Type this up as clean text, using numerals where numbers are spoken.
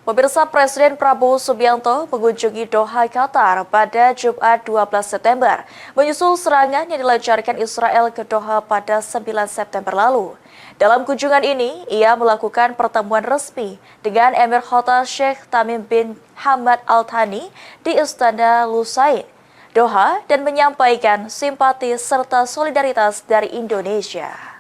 Pemirsa, Presiden Prabowo Subianto mengunjungi Doha, Qatar pada Jumat 12 September, menyusul serangan yang dilancarkan Israel ke Doha pada 9 September lalu. Dalam kunjungan ini, ia melakukan pertemuan resmi dengan Emir Khalifah Sheikh Tamim bin Hamad Al Thani di Istana Lusail, Doha, dan menyampaikan simpati serta solidaritas dari Indonesia.